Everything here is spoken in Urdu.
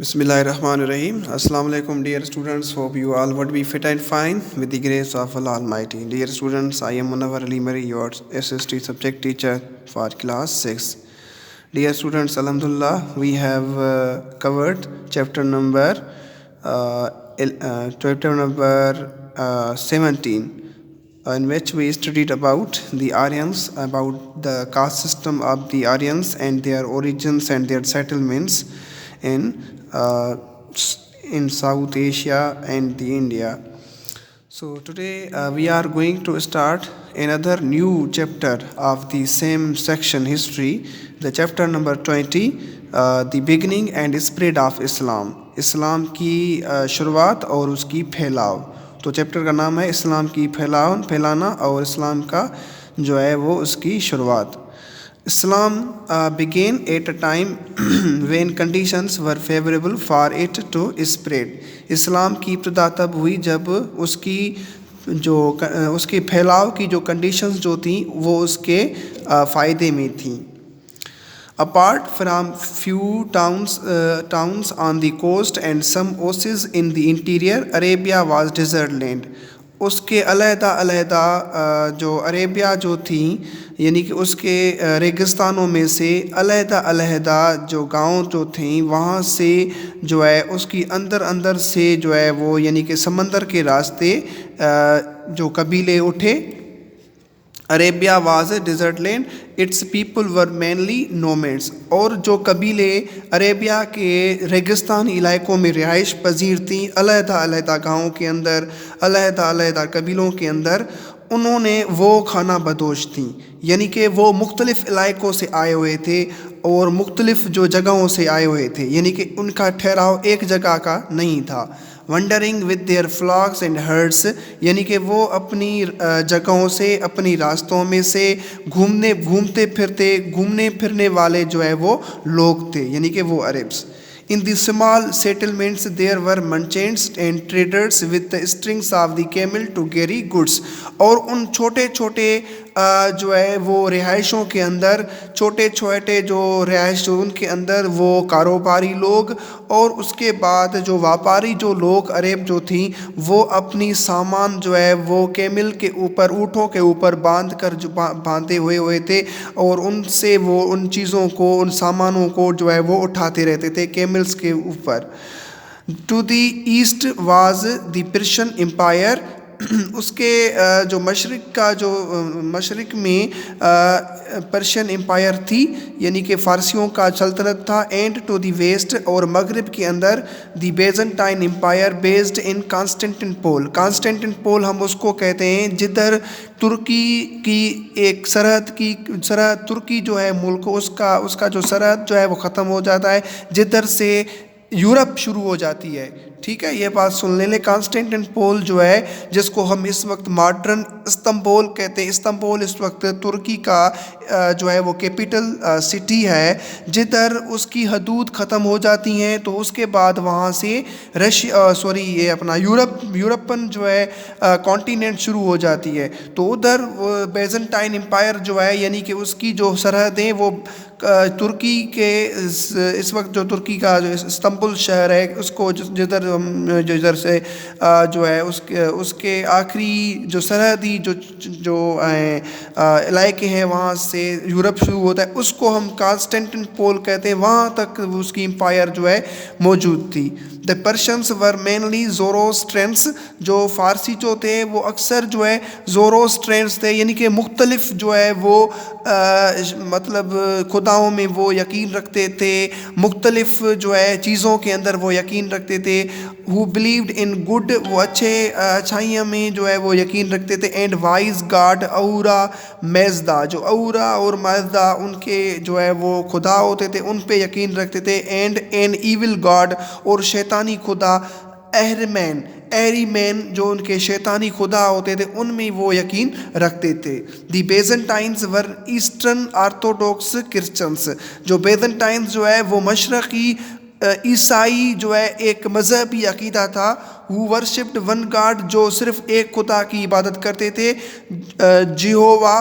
Bismillahirrahmanirrahim. Assalamu alaikum, dear students. Hope you all would be fit and fine with the grace of Allah Almighty. Dear students, I am Munawar Ali Mari, your SST subject teacher for class 6. Dear students, Alhamdulillah, we have covered chapter number 17, in which we studied about the Aryans, about the caste system of the Aryans and their origins and their settlements in South Asia and the India. So today we are going to start another new chapter of the same section, history, the chapter number 20, the beginning and spread of Islam. اسلام کی شروعات اور اس کی پھیلاؤ. تو چیپٹر کا نام ہے اسلام کی پھیلانا اور اسلام کا جو ہے وہ اس کی شروعات. Islam began at a time when conditions were favorable for it to spread. اسلام کی ابتدا تب ہوئی جب اس کے پھیلاؤ کی جو کنڈیشنز جو تھیں وہ اس کے فائدے میں تھیں. Apart from few towns on the coast and some oases in the interior, Arabia was desert land. اس کے علیحدہ جو عربیہ جو تھیں یعنی کہ اس کے ریگستانوں میں سے علیحدہ جو گاؤں جو تھیں وہاں سے جو ہے اس کی اندر سے جو ہے وہ یعنی کہ سمندر کے راستے جو قبیلے اٹھے. Arabia was a desert land, its people were mainly nomads. اور جو قبیلے عربیہ کے ریگستانی علاقوں میں رہائش پذیر تھیں علیحدہ گاؤں کے اندر, علیحدہ قبیلوں کے اندر, انہوں نے وہ کھانا بدوش تھیں یعنی کہ وہ مختلف علاقوں سے آئے ہوئے تھے اور مختلف جو جگہوں سے آئے ہوئے تھے یعنی کہ ان کا ٹھہراؤ ایک جگہ کا نہیں تھا. Wandering with their flocks and herds, یعنی کہ وہ اپنی جگہوں سے اپنی راستوں میں سے گھومنے پھرنے والے جو ہے وہ لوگ تھے یعنی کہ وہ Arabs. In the small settlements there were merchants and traders with the strings of the camel to carry goods. اور ان چھوٹے جو ہے وہ رہائشوں کے اندر چھوٹے جو رہائش ان کے اندر وہ کاروباری لوگ اور اس کے بعد جو واپاری جو لوگ عرب جو تھیں وہ اپنی سامان جو ہے وہ کیمل کے اوپر اونٹوں کے اوپر باندھے ہوئے تھے اور ان سے وہ ان چیزوں کو ان سامانوں کو جو ہے وہ اٹھاتے رہتے تھے کیملز کے اوپر. To the east was the Persian empire, اس کے جو مشرق میں پرشین امپائر تھی یعنی کہ فارسیوں کا سلطنت تھا. اینڈ ٹو دی ویسٹ, اور مغرب کے اندر دی بیزنٹائن امپائر بیسڈ ان کانسٹینٹن پول ہم اس کو کہتے ہیں جدھر ترکی کی ایک سرحد ترکی جو ہے ملک اس کا جو سرحد جو ہے وہ ختم ہو جاتا ہے جدھر سے یورپ شروع ہو جاتی ہے. ٹھیک ہے, یہ بات سن لیں. کانسٹینٹن پول جو ہے جس کو ہم اس وقت ماڈرن استنبول کہتے ہیں, استنبول اس وقت ترکی کا جو ہے وہ کیپٹل سٹی ہے جدھر اس کی حدود ختم ہو جاتی ہیں. تو اس کے بعد وہاں سے یہ اپنا یورپن جو ہے کانٹیننٹ شروع ہو جاتی ہے. تو ادھر بیزنٹائن امپائر جو ہے یعنی کہ اس کی جو سرحدیں وہ ترکی کے اس وقت جو ترکی کا جو استنبول شہر ہے اس کو جدھر سے جو ہے اس کے آخری جو سرحدی جو علاقے ہیں وہاں سے یورپ شروع ہوتا ہے اس کو ہم کانسٹینٹن پول کہتے ہیں. وہاں تک اس کی امپائر جو ہے موجود تھی. The Persians were mainly Zoroastrians, جو فارسی جو تھے وہ اکثر جو ہے Zoroastrians تھے یعنی کہ مختلف جو ہے وہ مطلب خداؤں میں وہ یقین رکھتے تھے, مختلف جو ہے چیزوں کے اندر وہ یقین رکھتے تھے. who believed in good, وہ اچھائیوں میں جو ہے وہ یقین رکھتے تھے. and wise god اورا میزدا, جو اورا اور میزدا ان کے جو ہے وہ خدا ہوتے تھے ان پہ یقین رکھتے تھے. and an evil god, اور شیطانی خدا ایریمین جو ان کے شیطانی خدا ہوتے تھے ان میں وہ یقین رکھتے تھے. دی بیزنٹائنز ور ایسٹرن آرتھوڈاکس کرسچنس, جو بیزنٹائنز جو ہے وہ مشرقی عیسائی جو ہے ایک مذہبی عقیدہ تھا. who worshipped one god, جو صرف ایک خدا کی عبادت کرتے تھے, جیہووا